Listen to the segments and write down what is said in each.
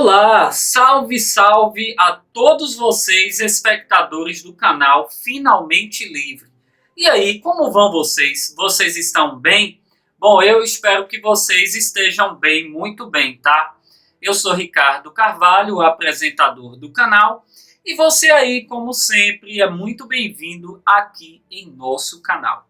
Olá, salve, salve a todos vocês, espectadores do canal Finalmente Livre. E aí, como vão vocês? Vocês estão bem? Bom, eu espero que vocês estejam bem, muito bem, tá? Eu sou Ricardo Carvalho, o apresentador do canal, e você aí, como sempre, é muito bem-vindo aqui em nosso canal.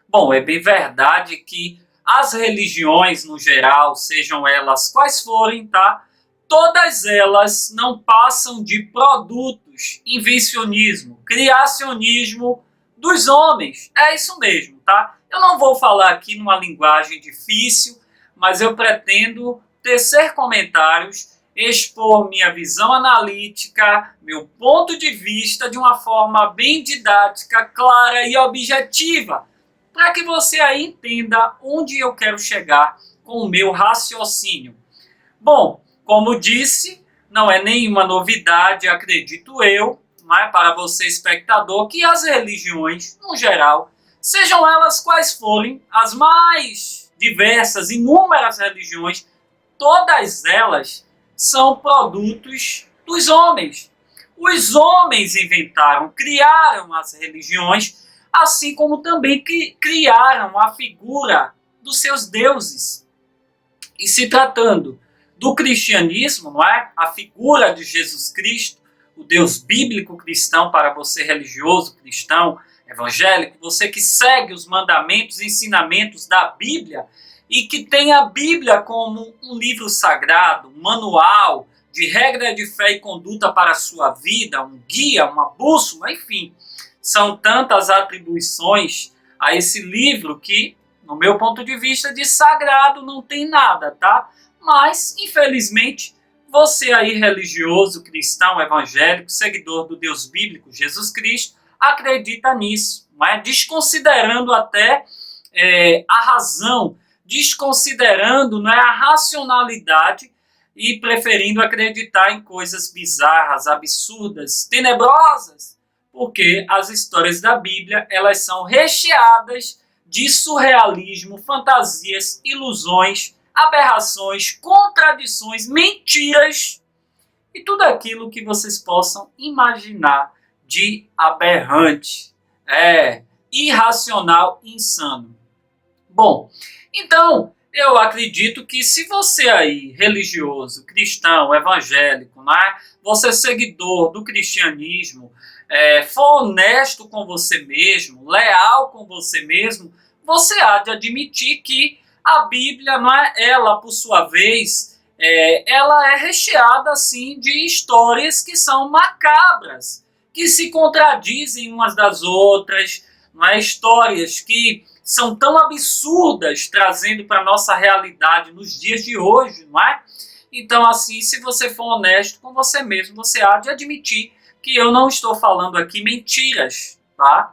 Bom, é bem verdade que as religiões, no geral, sejam elas quais forem, tá? Todas elas não passam de produtos, invencionismo, criacionismo dos homens. É isso mesmo, tá? Eu não vou falar aqui numa linguagem difícil, mas eu pretendo tecer comentários, expor minha visão analítica, meu ponto de vista de uma forma bem didática, clara e objetiva, para que você aí entenda onde eu quero chegar com o meu raciocínio. Bom, como disse, não é nenhuma novidade, acredito eu, mas para você espectador, que as religiões, no geral, sejam elas quais forem, as mais diversas, inúmeras religiões, todas elas são produtos dos homens. Os homens inventaram, criaram as religiões, assim como também criaram a figura dos seus deuses. E se tratando do cristianismo, não é? A figura de Jesus Cristo, o Deus bíblico cristão para você religioso, cristão, evangélico, você que segue os mandamentos e ensinamentos da Bíblia e que tem a Bíblia como um livro sagrado, um manual de regra de fé e conduta para a sua vida, um guia, uma bússola, enfim. São tantas atribuições a esse livro que, no meu ponto de vista, de sagrado não tem nada, tá? Mas, infelizmente, você aí religioso, cristão, evangélico, seguidor do Deus bíblico, Jesus Cristo, acredita nisso, não é? Desconsiderando até a razão, desconsiderando, não é, a racionalidade e preferindo acreditar em coisas bizarras, absurdas, tenebrosas, porque as histórias da Bíblia, elas são recheadas de surrealismo, fantasias, ilusões, aberrações, contradições, mentiras e tudo aquilo que vocês possam imaginar de aberrante, irracional e insano. Bom, então eu acredito que se você aí, religioso, cristão, evangélico, né, você é seguidor do cristianismo, for honesto com você mesmo, leal com você mesmo, você há de admitir que a Bíblia, não é, ela, por sua vez, ela é recheada assim, de histórias que são macabras, que se contradizem umas das outras, não é? Histórias que são tão absurdas, trazendo para a nossa realidade nos dias de hoje, não é? Então, assim, se você for honesto com você mesmo, você há de admitir que eu não estou falando aqui mentiras, tá?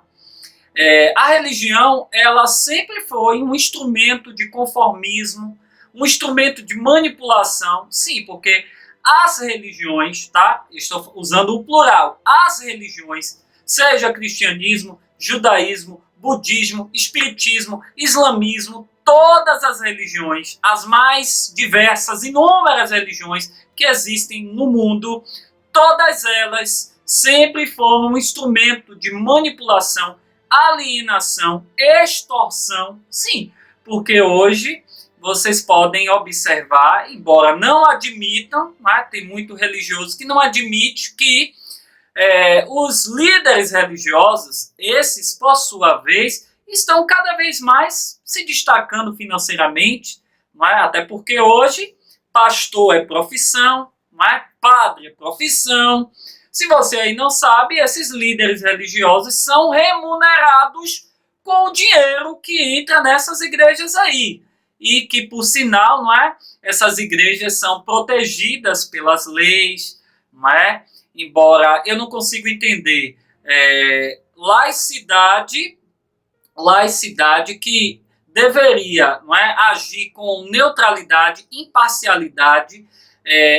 A religião, ela sempre foi um instrumento de conformismo, um instrumento de manipulação, sim, porque as religiões, tá? Estou usando o plural, as religiões, seja cristianismo, judaísmo, budismo, espiritismo, islamismo, todas as religiões, as mais diversas, inúmeras religiões que existem no mundo, todas elas sempre foram um instrumento de manipulação, alienação, extorsão, sim, porque hoje vocês podem observar, embora não admitam, né, tem muito religioso que não admite que os líderes religiosos, esses por sua vez, estão cada vez mais se destacando financeiramente, não é? Até porque hoje pastor é profissão, não é? Padre é profissão. Se você aí não sabe, esses líderes religiosos são remunerados com o dinheiro que entra nessas igrejas aí. E que, por sinal, não é? Essas igrejas são protegidas pelas leis, não é? Embora eu não consiga entender laicidade que deveria, não é, agir com neutralidade, imparcialidade,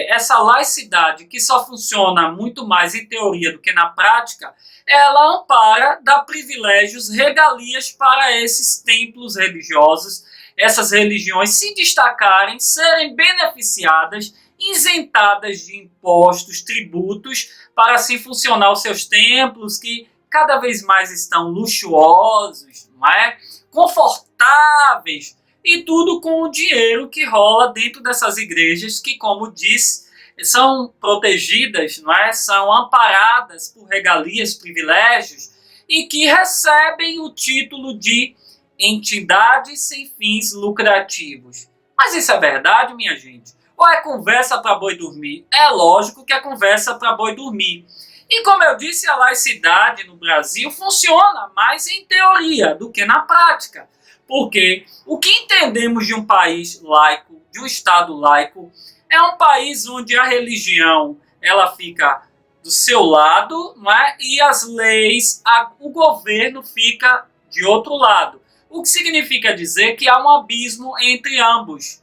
essa laicidade que só funciona muito mais em teoria do que na prática, ela ampara, dá privilégios, regalias para esses templos religiosos, essas religiões se destacarem, serem beneficiadas isentadas de impostos, tributos, para assim funcionar os seus templos, que cada vez mais estão luxuosos, não é? Confortáveis, e tudo com o dinheiro que rola dentro dessas igrejas que, como diz, são protegidas, não é? São amparadas por regalias, privilégios, e que recebem o título de entidades sem fins lucrativos. Mas isso é verdade, minha gente? Ou é conversa para boi dormir? É lógico que é conversa para boi dormir. E como eu disse, a laicidade no Brasil funciona mais em teoria do que na prática. Porque o que entendemos de um país laico, de um Estado laico, é um país onde a religião ela fica do seu lado, não é? E as leis, o governo fica de outro lado. O que significa dizer que há um abismo entre ambos.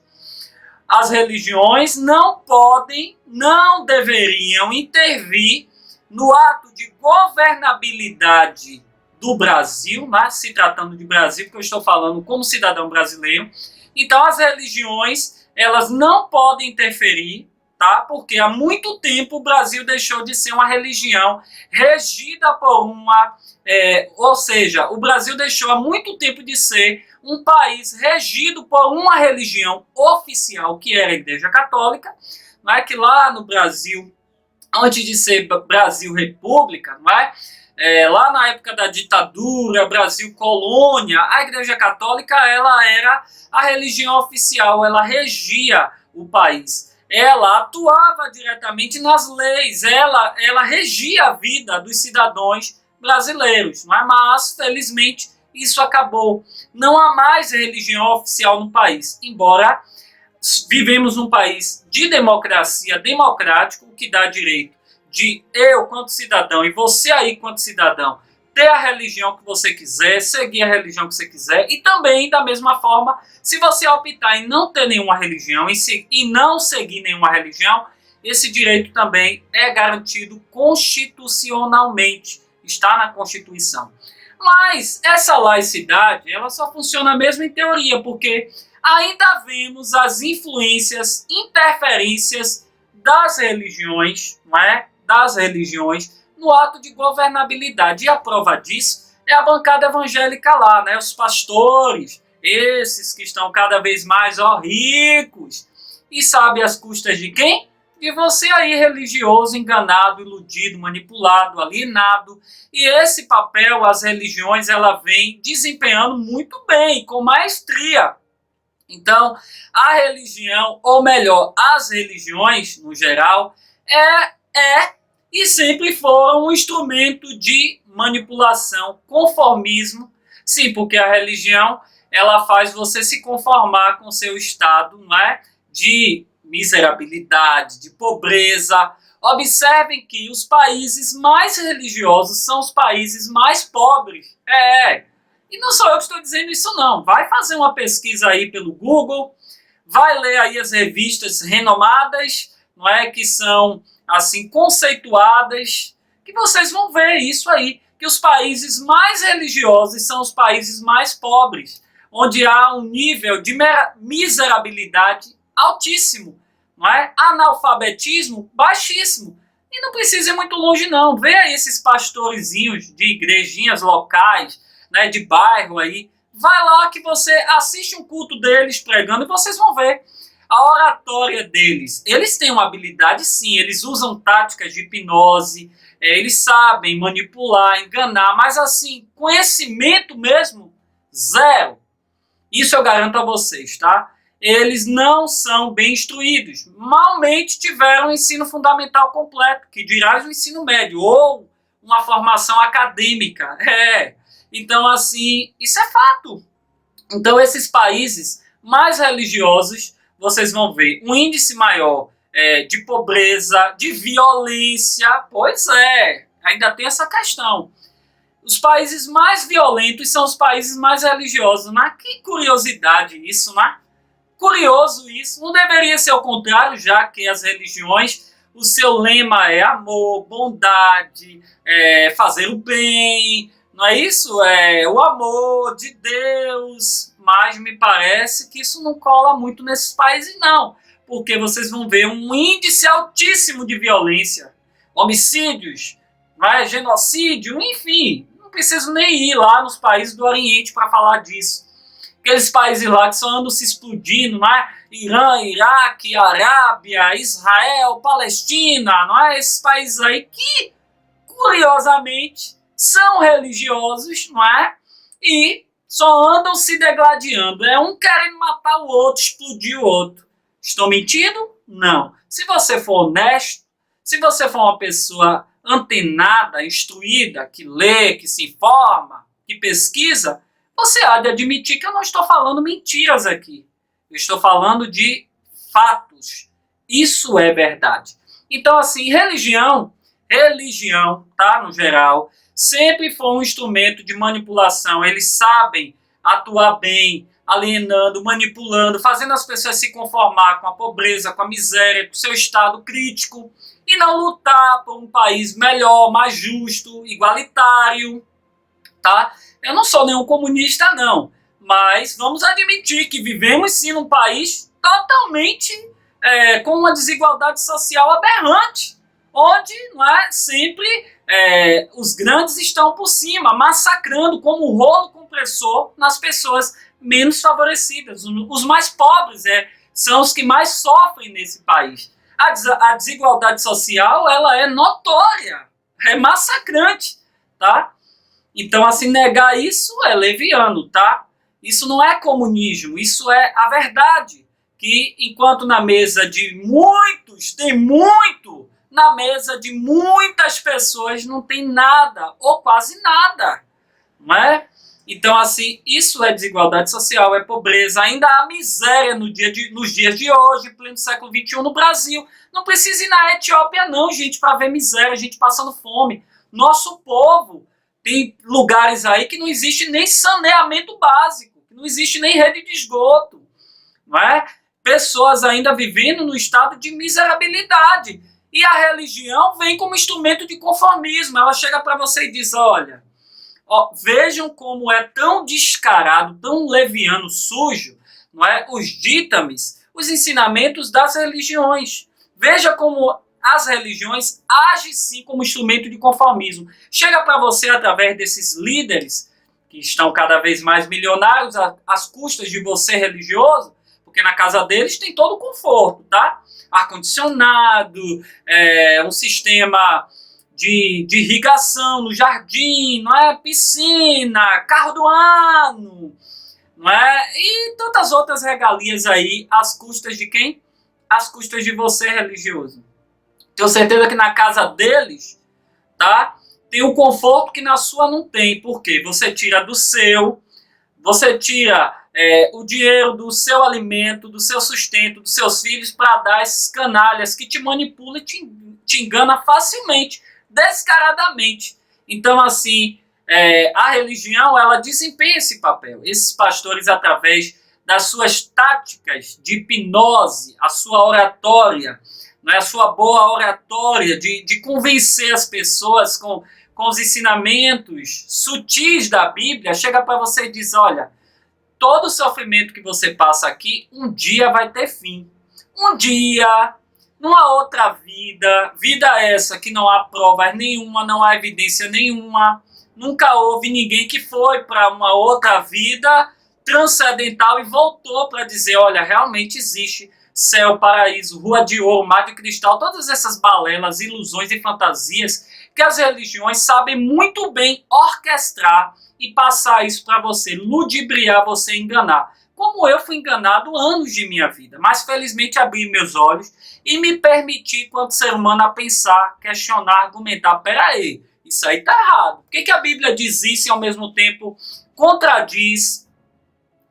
As religiões não podem, não deveriam intervir no ato de governabilidade do Brasil, né? Se tratando de Brasil, porque eu estou falando como cidadão brasileiro. Então as religiões, elas não podem interferir, tá? Porque há muito tempo o Brasil deixou de ser uma religião regida por uma... ou seja, o Brasil deixou há muito tempo de ser um país regido por uma religião oficial, que era a Igreja Católica, não é? Que lá no Brasil, antes de ser Brasil República, não é? Lá na época da ditadura, Brasil Colônia, a Igreja Católica ela era a religião oficial, ela regia o país. Ela atuava diretamente nas leis, ela regia a vida dos cidadãos brasileiros, não é? Mas, felizmente, isso acabou. Não há mais religião oficial no país, embora vivemos num país de democracia, democrático, o que dá direito de eu, quanto cidadão, e você aí, quanto cidadão, ter a religião que você quiser, seguir a religião que você quiser, e também, da mesma forma, se você optar em não ter nenhuma religião e não seguir nenhuma religião, esse direito também é garantido constitucionalmente, está na Constituição. Mas essa laicidade, ela só funciona mesmo em teoria, porque ainda vemos as influências, interferências das religiões, não é? Das religiões no ato de governabilidade. E a prova disso é a bancada evangélica lá, né? Os pastores, esses que estão cada vez mais ricos. E sabe às custas de quem? De você aí, religioso, enganado, iludido, manipulado, alienado. E esse papel, as religiões, ela vem desempenhando muito bem, com maestria. Então, a religião, ou melhor, as religiões, no geral, e sempre foram um instrumento de manipulação, conformismo. Sim, porque a religião, ela faz você se conformar com o seu estado, não é? De miserabilidade, de pobreza. Observem que os países mais religiosos são os países mais pobres. E não sou eu que estou dizendo isso não. Vai fazer uma pesquisa aí pelo Google, vai ler aí as revistas renomadas, não é? Que são assim conceituadas, que vocês vão ver isso aí, que os países mais religiosos são os países mais pobres, onde há um nível de miserabilidade altíssimo, não é? Analfabetismo baixíssimo. E não precisa ir muito longe não. Vê aí esses pastorezinhos de igrejinhas locais, né, de bairro aí. Vai lá que você assiste um culto deles pregando e vocês vão ver. A oratória deles, eles têm uma habilidade sim, eles usam táticas de hipnose, eles sabem manipular, enganar, mas assim, conhecimento mesmo, zero. Isso eu garanto a vocês, tá? Eles não são bem instruídos, malmente tiveram um ensino fundamental completo, que dirá o ensino médio, ou uma formação acadêmica. Então assim, isso é fato. Então esses países mais religiosos, vocês vão ver um índice maior de pobreza, de violência. Pois é, ainda tem essa questão. Os países mais violentos são os países mais religiosos, né? Que curiosidade isso, né? Curioso isso. Não deveria ser o contrário, já que as religiões, o seu lema é amor, bondade, fazer o bem, não é isso? O amor de Deus. Mas me parece que isso não cola muito nesses países, não. porque vocês vão ver um índice altíssimo de violência, homicídios, genocídio, enfim. Não preciso nem ir lá nos países do Oriente para falar disso. Aqueles países lá que só andam se explodindo, não é? Irã, Iraque, Arábia, Israel, Palestina, não é? Esses países aí que, curiosamente, são religiosos, não é? E só andam se degladiando. É um querendo matar o outro, explodir o outro. Estou mentindo? Não. Se você for honesto, se você for uma pessoa antenada, instruída, que lê, que se informa, que pesquisa, você há de admitir que eu não estou falando mentiras aqui. Eu estou falando de fatos. Isso é verdade. Então, assim, religião, tá, no geral, sempre foi um instrumento de manipulação. Eles sabem atuar bem, alienando, manipulando, fazendo as pessoas se conformar com a pobreza, com a miséria, com o seu estado crítico, e não lutar por um país melhor, mais justo, igualitário, tá? Eu não sou nenhum comunista, não, mas vamos admitir que vivemos sim num país totalmente com uma desigualdade social aberrante, onde não é, sempre os grandes estão por cima, massacrando como rolo compressor nas pessoas menos favorecidas. Os mais pobres são os que mais sofrem nesse país. A desigualdade social, ela é notória, é massacrante, tá? Então, assim, negar isso é leviano, tá? Isso não é comunismo, isso é a verdade. Que enquanto na mesa de muitos tem muito, na mesa de muitas pessoas não tem nada, ou quase nada, não é? Então, assim, isso é desigualdade social, é pobreza. Ainda há miséria nos dias de hoje, pleno século XXI, no Brasil. Não precisa ir na Etiópia, não, gente, para ver miséria, gente passando fome. Nosso povo tem lugares aí que não existe nem saneamento básico, que não existe nem rede de esgoto, não é? Pessoas ainda vivendo no estado de miserabilidade. E a religião vem como instrumento de conformismo. Ela chega para você e diz, olha, vejam como é tão descarado, tão leviano, sujo, não é? Os ditames, os ensinamentos das religiões. Veja como as religiões agem sim como instrumento de conformismo. Chega para você através desses líderes que estão cada vez mais milionários às custas de você religioso, porque na casa deles tem todo o conforto, tá? Ar-condicionado, um sistema de irrigação no jardim, não é? Piscina, carro do ano, não é? E tantas outras regalias aí, às custas de quem? Às custas de você, religioso. Tenho certeza que na casa deles, tá? Tem um conforto que na sua não tem. Por quê? Você tira do seu, você tira o dinheiro do seu alimento, do seu sustento, dos seus filhos para dar a esses canalhas que te manipulam e te engana facilmente, descaradamente. Então, assim, a religião, ela desempenha esse papel. Esses pastores, através das suas táticas de hipnose, a sua oratória, né, a sua boa oratória, de convencer as pessoas com os ensinamentos sutis da Bíblia, chega para você e diz, olha, todo sofrimento que você passa aqui, um dia vai ter fim. Um dia, numa outra vida essa que não há provas nenhuma, não há evidência nenhuma, nunca houve ninguém que foi para uma outra vida transcendental e voltou para dizer, olha, realmente existe céu, paraíso, rua de ouro, mar de cristal, todas essas balelas, ilusões e fantasias que as religiões sabem muito bem orquestrar e passar isso para você, ludibriar você, enganar. Como eu fui enganado anos de minha vida, mas felizmente abri meus olhos e me permiti, quanto ser humano, a pensar, questionar, argumentar. Peraí, isso aí tá errado. Por que a Bíblia diz isso e ao mesmo tempo contradiz?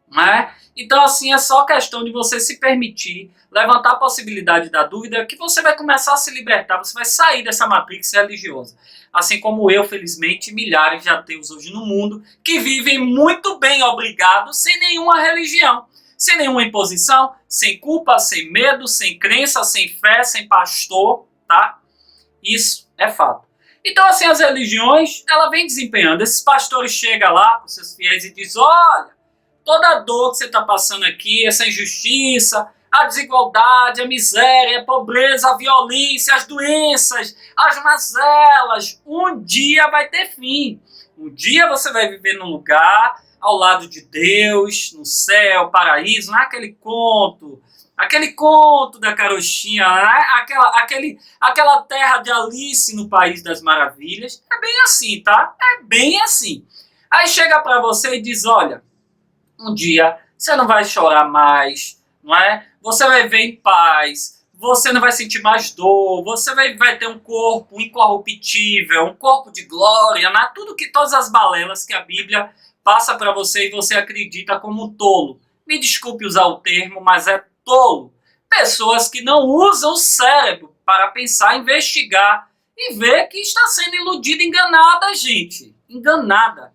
Né? Então, assim, é só questão de você se permitir, levantar a possibilidade da dúvida, que você vai começar a se libertar, você vai sair dessa matrix religiosa. Assim como eu, felizmente, milhares de ateus hoje no mundo, que vivem muito bem obrigados, sem nenhuma religião, sem nenhuma imposição, sem culpa, sem medo, sem crença, sem fé, sem pastor, tá? Isso é fato. Então, assim, as religiões, ela vem desempenhando. Esses pastores chegam lá para os seus fiéis e dizem, olha, toda a dor que você está passando aqui, essa injustiça, a desigualdade, a miséria, a pobreza, a violência, as doenças, as mazelas, um dia vai ter fim. Um dia você vai viver num lugar ao lado de Deus, no céu, paraíso, não é aquele conto da carochinha, né? Aquela terra de Alice no País das Maravilhas. É bem assim, tá? É bem assim. Aí chega para você e diz, olha, um dia você não vai chorar mais, não é? Você vai viver em paz, você não vai sentir mais dor, você vai ter um corpo incorruptível, um corpo de glória, né? Todas as balelas que a Bíblia passa para você e você acredita como um tolo. Me desculpe usar o termo, mas é tolo. Pessoas que não usam o cérebro para pensar, investigar e ver que está sendo iludida, enganada, gente. Enganada.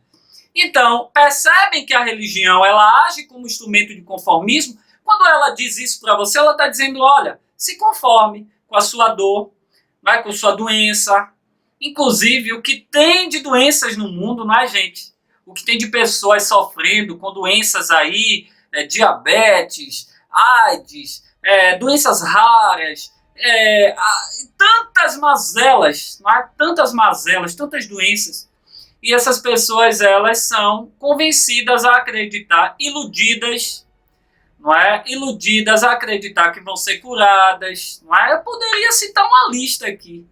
Então, percebem que a religião ela age como instrumento de conformismo? Quando ela diz isso para você, ela está dizendo, olha, se conforme com a sua dor, vai com sua doença. Inclusive, o que tem de doenças no mundo, não é, gente? O que tem de pessoas sofrendo com doenças aí, diabetes, AIDS, doenças raras, tantas mazelas, não é? Tantas mazelas, tantas doenças. E essas pessoas, elas são convencidas a acreditar, iludidas, não é? Iludidas a acreditar que vão ser curadas, não é? Eu poderia citar uma lista aqui.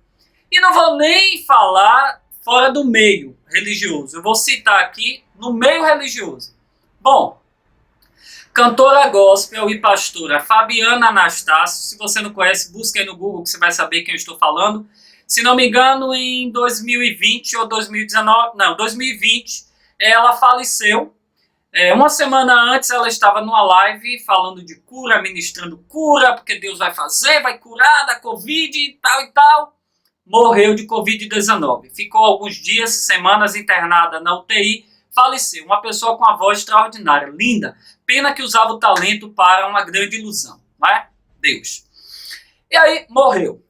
E não vou nem falar fora do meio religioso. Eu vou citar aqui no meio religioso. Bom, cantora gospel e pastora Fabiana Anastácio. Se você não conhece, busque aí no Google que você vai saber quem eu estou falando. Se não me engano, em 2020 ou 2019, não, 2020, ela faleceu. Uma semana antes ela estava numa live falando de cura, ministrando cura, porque Deus vai fazer, vai curar da Covid e tal. Morreu de Covid-19. Ficou alguns dias, semanas internada na UTI, faleceu. Uma pessoa com a voz extraordinária, linda. Pena que usava o talento para uma grande ilusão, não é? Deus. E aí, morreu.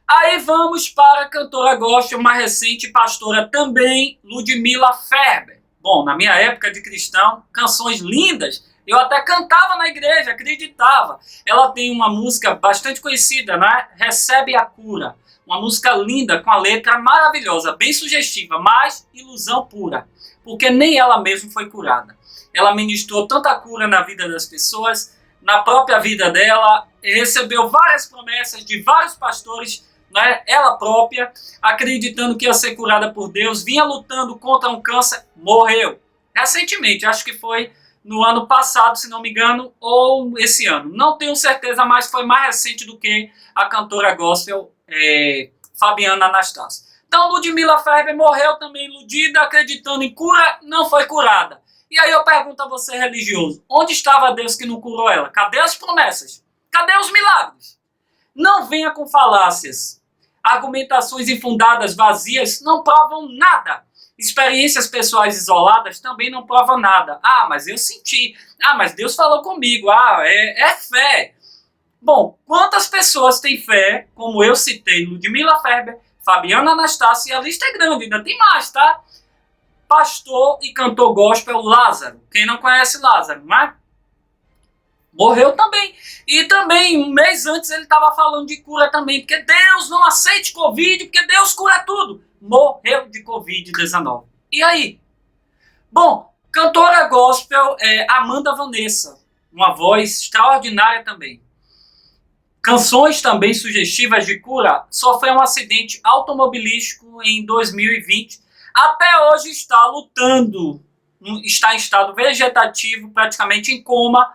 Aí vamos para a cantora gospel mais recente, pastora também, Ludmila Ferber. Bom, na minha época de cristão, canções lindas, eu até cantava na igreja, acreditava. Ela tem uma música bastante conhecida, né? Recebe a Cura. Uma música linda, com a letra maravilhosa, bem sugestiva, mas ilusão pura. Porque nem ela mesma foi curada. Ela ministrou tanta cura na vida das pessoas, na própria vida dela, recebeu várias promessas de vários pastores, né? Ela própria, acreditando que ia ser curada por Deus, vinha lutando contra um câncer, morreu. Recentemente, acho que foi no ano passado, se não me engano, ou esse ano. Não tenho certeza, mas foi mais recente do que a cantora gospel Fabiana Anastácio. Então, Ludmila Ferber morreu também iludida, acreditando em cura, não foi curada. E aí eu pergunto a você, religioso, onde estava Deus que não curou ela? Cadê as promessas? Cadê os milagres? Não venha com falácias. Argumentações infundadas, vazias, não provam nada. Experiências pessoais isoladas também não provam nada. Ah, mas eu senti. Ah, mas Deus falou comigo. Ah, é fé. Bom, quantas pessoas têm fé, como eu citei, Ludmila Ferber, Fabiana Anastácio, e a lista é grande, ainda tem mais, tá? Pastor e cantor gospel Lázaro. Quem não conhece Lázaro, não é? Morreu também. E também, um mês antes, ele estava falando de cura também, porque Deus não aceite Covid, porque Deus cura tudo. Morreu de Covid-19. E aí? Bom, cantora gospel Amanda Vanessa, uma voz extraordinária também. Canções também sugestivas de cura, sofreu um acidente automobilístico em 2020. Até hoje está lutando, está em estado vegetativo, praticamente em coma,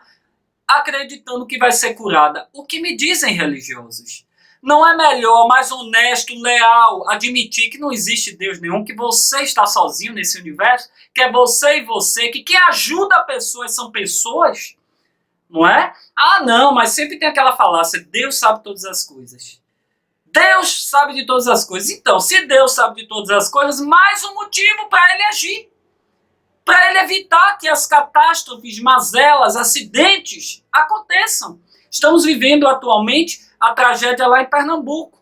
acreditando que vai ser curada. O que me dizem religiosos? Não é melhor, mais honesto, leal, admitir que não existe Deus nenhum, que você está sozinho nesse universo, que é você e você, que quem ajuda pessoas são pessoas? Não é? Ah, não, mas sempre tem aquela falácia, Deus sabe todas as coisas. Deus sabe de todas as coisas. Então, se Deus sabe de todas as coisas, mais um motivo para ele agir. Para ele evitar que as catástrofes, mazelas, acidentes aconteçam. Estamos vivendo atualmente a tragédia lá em Pernambuco.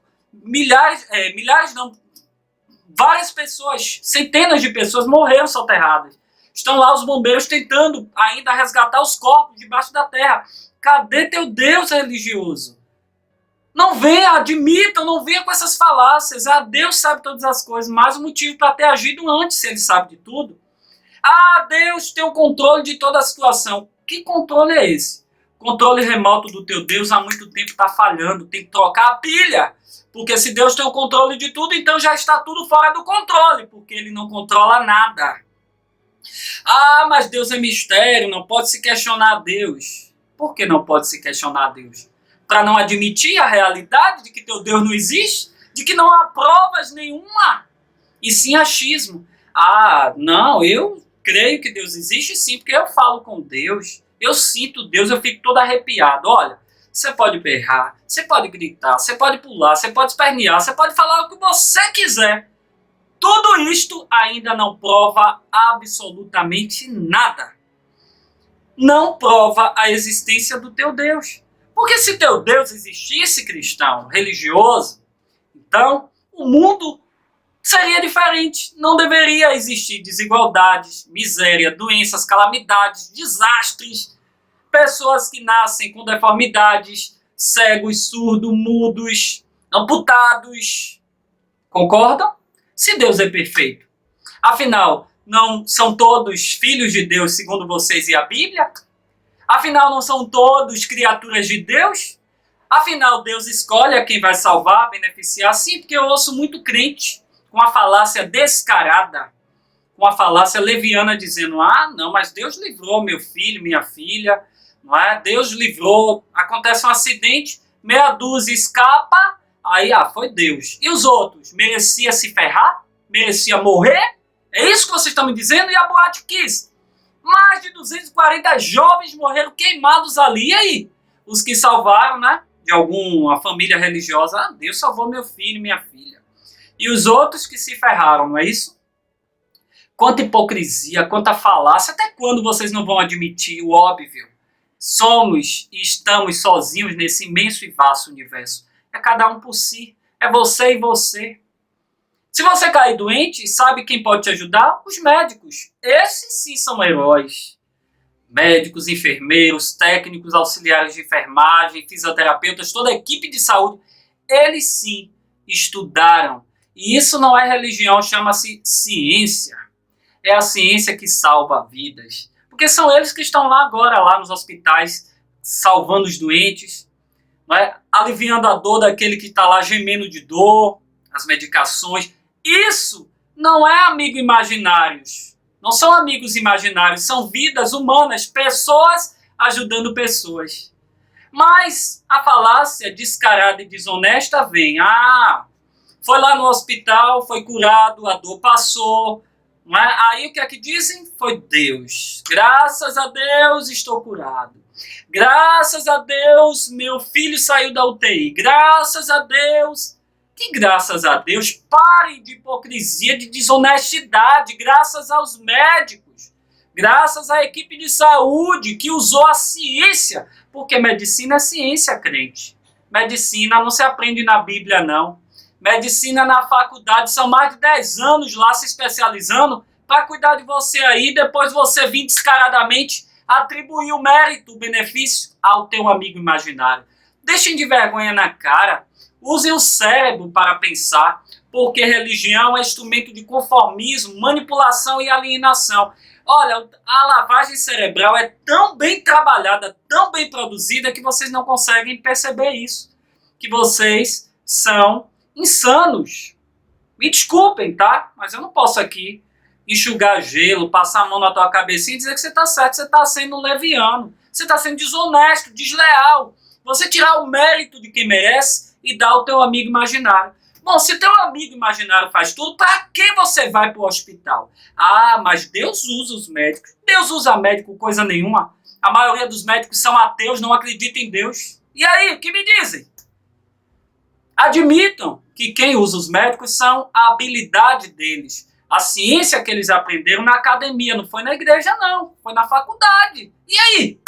Várias pessoas, centenas de pessoas morreram soterradas. Estão lá os bombeiros tentando ainda resgatar os corpos debaixo da terra. Cadê teu Deus religioso? Não venha, admitam, não venha com essas falácias. Ah, Deus sabe todas as coisas, mais um motivo para ter agido antes, se ele sabe de tudo. Ah, Deus tem o controle de toda a situação. Que controle é esse? O controle remoto do teu Deus há muito tempo está falhando, tem que trocar a pilha. Porque se Deus tem o controle de tudo, então já está tudo fora do controle, porque ele não controla nada. Ah, mas Deus é mistério, não pode se questionar a Deus. Por que não pode se questionar a Deus? Para não admitir a realidade de que teu Deus não existe? De que não há provas nenhuma? E sim achismo. Ah, não, eu creio que Deus existe sim, porque eu falo com Deus, eu sinto Deus, eu fico todo arrepiado. Olha, você pode berrar, você pode gritar, você pode pular, você pode espernear, você pode falar o que você quiser. Tudo isto ainda não prova absolutamente nada. Não prova a existência do teu Deus. Porque se teu Deus existisse, cristão, religioso, então o mundo seria diferente. Não deveria existir desigualdades, miséria, doenças, calamidades, desastres, pessoas que nascem com deformidades, cegos, surdos, mudos, amputados. Concordam? Se Deus é perfeito. Afinal, não são todos filhos de Deus, segundo vocês e a Bíblia? Afinal, não são todos criaturas de Deus? Afinal, Deus escolhe a quem vai salvar, beneficiar? Sim, porque eu ouço muito crente com a falácia descarada, com a falácia leviana, dizendo, ah, não, mas Deus livrou meu filho, minha filha, não é? Deus livrou, acontece um acidente, meia dúzia escapa, aí, foi Deus. E os outros? Merecia se ferrar? Merecia morrer? É isso que vocês estão me dizendo? E a Boate Kiss? Mais de 240 jovens morreram queimados ali. E aí? Os que salvaram, né? De alguma família religiosa. Ah, Deus salvou meu filho e minha filha. E os outros que se ferraram, não é isso? Quanta hipocrisia, quanta falácia. Até quando vocês não vão admitir o óbvio? Somos e estamos sozinhos nesse imenso e vasto universo. É cada um por si. É você e você. Se você cair doente, sabe quem pode te ajudar? Os médicos. Esses sim são heróis. Médicos, enfermeiros, técnicos, auxiliares de enfermagem, fisioterapeutas, toda a equipe de saúde. Eles sim estudaram. E isso não é religião, chama-se ciência. É a ciência que salva vidas. Porque são eles que estão lá agora, lá nos hospitais, salvando os doentes, não é? Aliviando a dor daquele que está lá gemendo de dor, as medicações. Isso não é amigo imaginários. Não são amigos imaginários, são vidas humanas, pessoas ajudando pessoas. Mas a falácia descarada e desonesta vem. Ah, foi lá no hospital, foi curado, a dor passou. Não é? Aí o que é que dizem? Foi Deus. Graças a Deus estou curado. Graças a Deus meu filho saiu da UTI. Graças a Deus. Que graças a Deus, pare de hipocrisia, de desonestidade, graças aos médicos, graças à equipe de saúde que usou a ciência, porque medicina é ciência, crente. Medicina não se aprende na Bíblia, não. Medicina na faculdade, são mais de 10 anos lá se especializando para cuidar de você aí, depois você vir descaradamente atribuir o mérito, o benefício ao teu amigo imaginário. Deixem de vergonha na cara. Usem o cérebro para pensar, porque religião é instrumento de conformismo, manipulação e alienação. Olha, a lavagem cerebral é tão bem trabalhada, tão bem produzida, que vocês não conseguem perceber isso. Que vocês são insanos. Me desculpem, tá? Mas eu não posso aqui enxugar gelo, passar a mão na tua cabecinha e dizer que você está certo. Você está sendo leviano, você está sendo desonesto, desleal. Você tirar o mérito de quem merece e dar ao teu amigo imaginário. Bom, se teu amigo imaginário faz tudo, para que você vai para o hospital? Ah, mas Deus usa os médicos. Deus usa médico coisa nenhuma. A maioria dos médicos são ateus, não acreditam em Deus. E aí, o que me dizem? Admitam que quem usa os médicos são a habilidade deles. A ciência que eles aprenderam na academia, não foi na igreja não, foi na faculdade. E aí?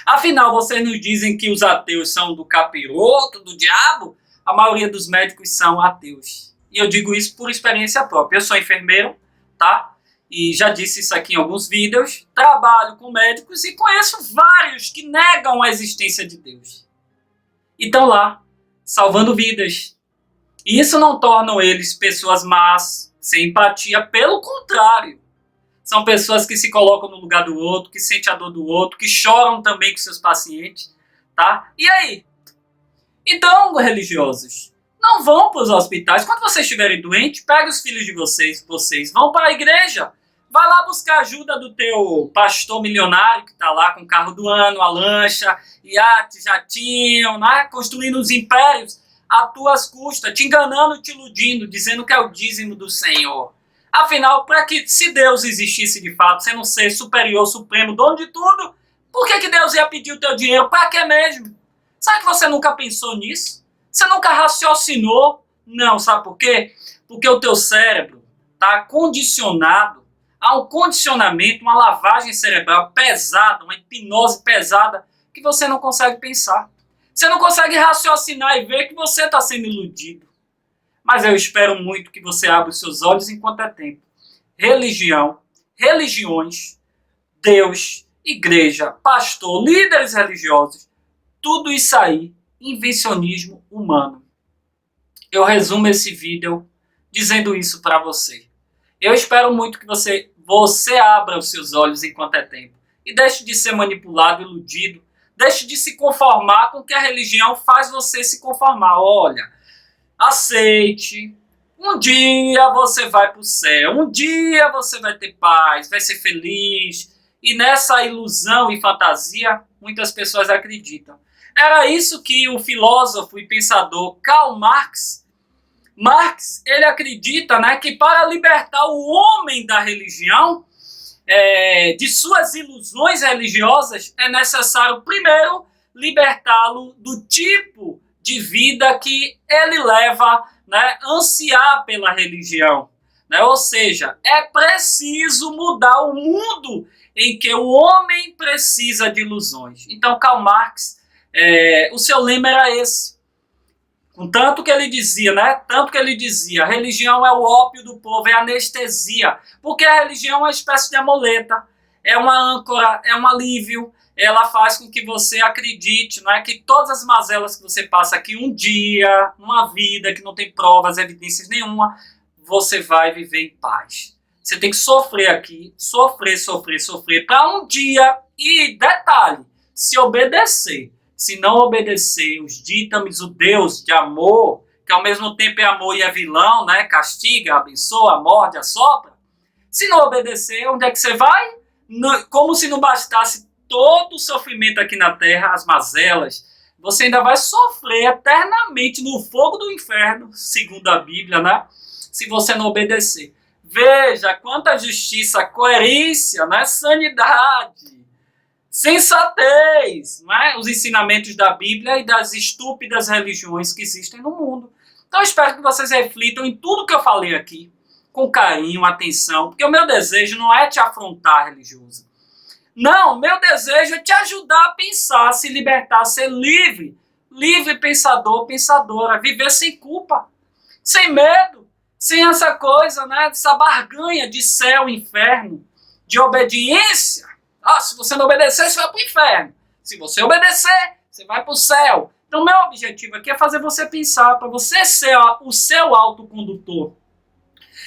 Afinal, vocês nos dizem que os ateus são do capiroto, do diabo? A maioria dos médicos são ateus. E eu digo isso por experiência própria. Eu sou enfermeiro, tá? e já disse isso aqui em alguns vídeos, trabalho com médicos e conheço vários que negam a existência de Deus. E estão lá, salvando vidas. E isso não torna eles pessoas más, sem empatia, pelo contrário. São pessoas que se colocam no lugar do outro, que sentem a dor do outro, que choram também com seus pacientes, tá? E aí? Então, religiosos, não vão para os hospitais. Quando vocês estiverem doentes, pegue os filhos de vocês vão para a igreja. Vai lá buscar ajuda do teu pastor milionário, que está lá com o carro do ano, a lancha, iate, jatinho, né? Construindo os impérios a tuas custas, te enganando, te iludindo, dizendo que é o dízimo do Senhor. Afinal, para que, se Deus existisse de fato, sendo um ser superior, supremo, dono de tudo, por que Deus ia pedir o teu dinheiro? Para que mesmo? Sabe que você nunca pensou nisso? Você nunca raciocinou? Não, sabe por quê? Porque o teu cérebro está condicionado a um condicionamento, uma lavagem cerebral pesada, uma hipnose pesada, que você não consegue pensar. Você não consegue raciocinar e ver que você está sendo iludido. Mas eu espero muito que você abra os seus olhos enquanto é tempo. Religião, religiões, Deus, igreja, pastor, líderes religiosos, tudo isso aí, invencionismo humano. Eu resumo esse vídeo dizendo isso para você. Eu espero muito que você abra os seus olhos enquanto é tempo. E deixe de ser manipulado, iludido. Deixe de se conformar com o que a religião faz você se conformar. Olha, aceite. Um dia você vai para o céu. Um dia você vai ter paz, vai ser feliz. E nessa ilusão e fantasia, muitas pessoas acreditam. Era isso que o filósofo e pensador Karl Marx, ele acredita, né, que para libertar o homem da religião, de suas ilusões religiosas, é necessário primeiro libertá-lo do tipo de vida que ele leva, né, ansiar pela religião. Né? Ou seja, é preciso mudar o mundo em que o homem precisa de ilusões. Então, Karl Marx, o seu lema era esse. Tanto que ele dizia, né? Tanto que ele dizia, a religião é o ópio do povo, é anestesia. Porque a religião é uma espécie de amoleta, é uma âncora, é um alívio. Ela faz com que você acredite, não é, que todas as mazelas que você passa aqui um dia, uma vida que não tem provas, evidências nenhuma, você vai viver em paz. Você tem que sofrer aqui, sofrer, para um dia, e detalhe, se obedecer. Se não obedecer os dítames, o Deus de amor, que ao mesmo tempo é amor e é vilão, né? Castiga, abençoa, morde, assopra. Se não obedecer, onde é que você vai? Como se não bastasse todo o sofrimento aqui na terra, as mazelas, você ainda vai sofrer eternamente no fogo do inferno, segundo a Bíblia, né? Se você não obedecer. Veja quanta justiça, coerência, né? Sanidade, sensatez, né? Os ensinamentos da Bíblia e das estúpidas religiões que existem no mundo. Então eu espero que vocês reflitam em tudo que eu falei aqui, com carinho, atenção, porque o meu desejo não é te afrontar, religioso. Não, meu desejo é te ajudar a pensar, a se libertar, a ser livre, livre pensador, pensadora, viver sem culpa, sem medo, sem essa coisa, né, essa barganha de céu e inferno, de obediência. Se você não obedecer, você vai para o inferno. Se você obedecer, você vai para o céu. Então, meu objetivo aqui é fazer você pensar, para você ser o seu autocondutor.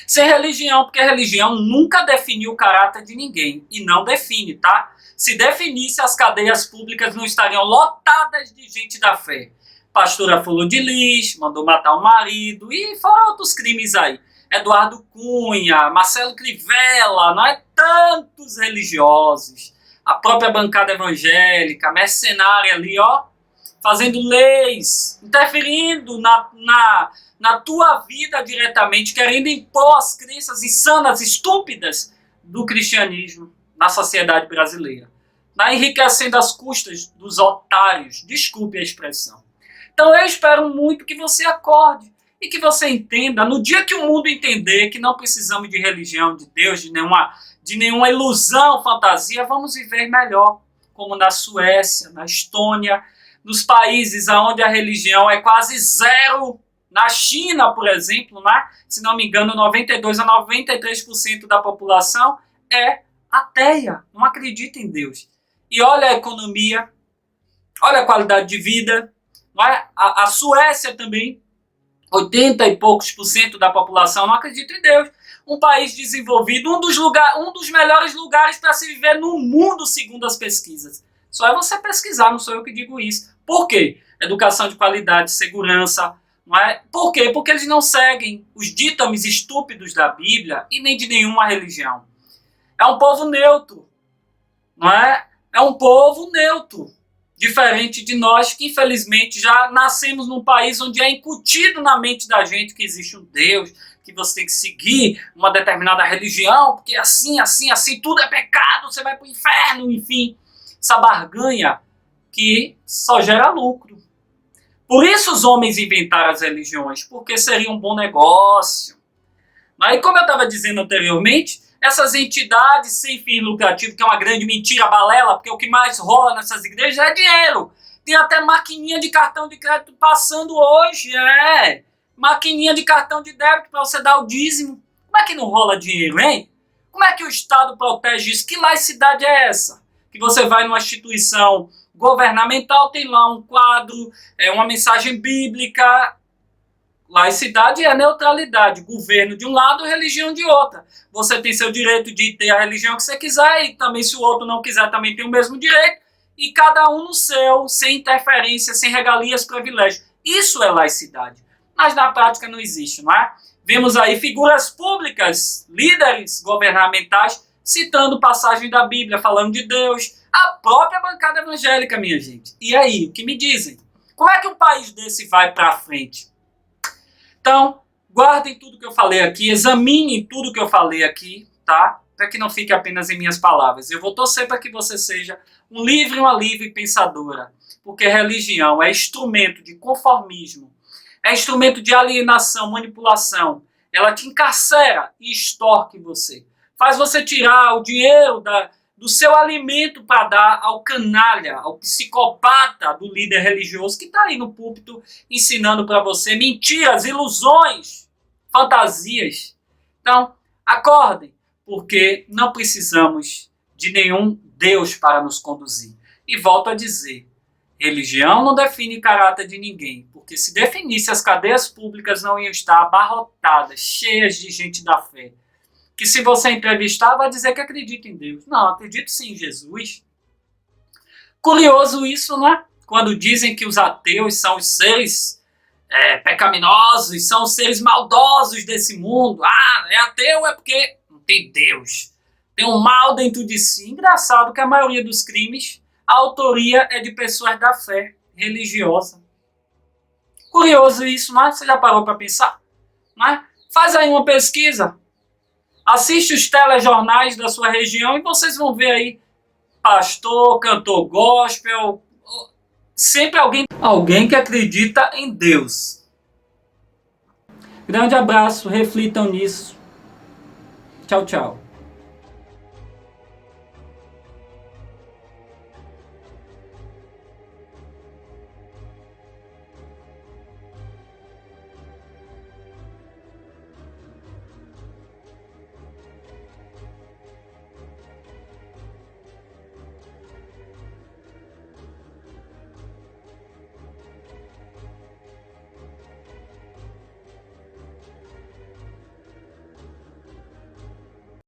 Sem religião, porque a religião nunca definiu o caráter de ninguém. E não define, tá? Se definisse, as cadeias públicas não estariam lotadas de gente da fé. Pastora Flor de Lis, mandou matar o marido, e fora outros crimes aí. Eduardo Cunha, Marcelo Crivella, não é? Tantos religiosos. A própria bancada evangélica, mercenária ali, ó, fazendo leis, interferindo na tua vida diretamente, querendo impor as crenças insanas, estúpidas do cristianismo na sociedade brasileira, enriquecendo às custas dos otários, desculpe a expressão. Então eu espero muito que você acorde e que você entenda, no dia que o mundo entender que não precisamos de religião, de Deus, de nenhuma ilusão, fantasia, vamos viver melhor, como na Suécia, na Estônia, nos países onde a religião é quase zero, Na China, por exemplo, né, se não me engano, 92 a 93% da população é ateia, não acredita em Deus. E olha a economia, olha a qualidade de vida. Não é? A Suécia também, 80 e poucos por cento da população não acredita em Deus. Um país desenvolvido, um dos melhores lugares para se viver no mundo, segundo as pesquisas. Só é você pesquisar, não sou eu que digo isso. Por quê? Educação de qualidade, segurança. Não é? Por quê? Porque eles não seguem os ditames estúpidos da Bíblia e nem de nenhuma religião. É um povo neutro. Não é? É um povo neutro. Diferente de nós que, infelizmente, já nascemos num país onde é incutido na mente da gente que existe um Deus, que você tem que seguir uma determinada religião, porque assim, tudo é pecado, você vai para o inferno, enfim. Essa barganha que só gera lucro. Por isso os homens inventaram as religiões, porque seria um bom negócio. Aí, como eu estava dizendo anteriormente, essas entidades sem fim lucrativo, que é uma grande mentira, balela, porque o que mais rola nessas igrejas é dinheiro. Tem até maquininha de cartão de crédito passando hoje, maquininha de cartão de débito para você dar o dízimo. Como é que não rola dinheiro, hein? Como é que o Estado protege isso? Que laicidade é essa? Que você vai numa instituição governamental, tem lá um quadro, uma mensagem bíblica. Laicidade é neutralidade, governo de um lado, religião de outra. Você tem seu direito de ter a religião que você quiser e também se o outro não quiser também tem o mesmo direito e cada um no seu, sem interferência, sem regalias, privilégios. Isso é laicidade. Mas na prática não existe, não é? Vemos aí figuras públicas, líderes governamentais, citando passagem da Bíblia, falando de Deus, a própria bancada evangélica, minha gente. E aí, o que me dizem? Como é que um país desse vai para frente? Então, guardem tudo que eu falei aqui, examinem tudo que eu falei aqui, tá? Para que não fique apenas em minhas palavras. Eu vou torcer para que você seja um livre, uma livre pensadora, porque religião é instrumento de conformismo, é instrumento de alienação, manipulação. Ela te encarcera e extorque você. Faz você tirar o dinheiro do seu alimento para dar ao canalha, ao psicopata do líder religioso que está aí no púlpito ensinando para você mentiras, ilusões, fantasias. Então, acordem, porque não precisamos de nenhum Deus para nos conduzir. E volto a dizer, religião não define caráter de ninguém, porque se definisse, as cadeias públicas não iam estar abarrotadas, cheias de gente da fé. Que se você entrevistar, vai dizer que acredita em Deus. Não, acredito sim em Jesus. Curioso isso, né? Quando dizem que os ateus são os seres pecaminosos, são os seres maldosos desse mundo. Ah, é ateu é porque não tem Deus. Tem um mal dentro de si. Engraçado que a maioria dos crimes, a autoria é de pessoas da fé religiosa. Curioso isso, não é? Você já parou para pensar? Não é? Faz aí uma pesquisa. Assiste os telejornais da sua região e vocês vão ver aí pastor, cantor gospel, sempre alguém que acredita em Deus. Grande abraço, reflitam nisso. Tchau, tchau.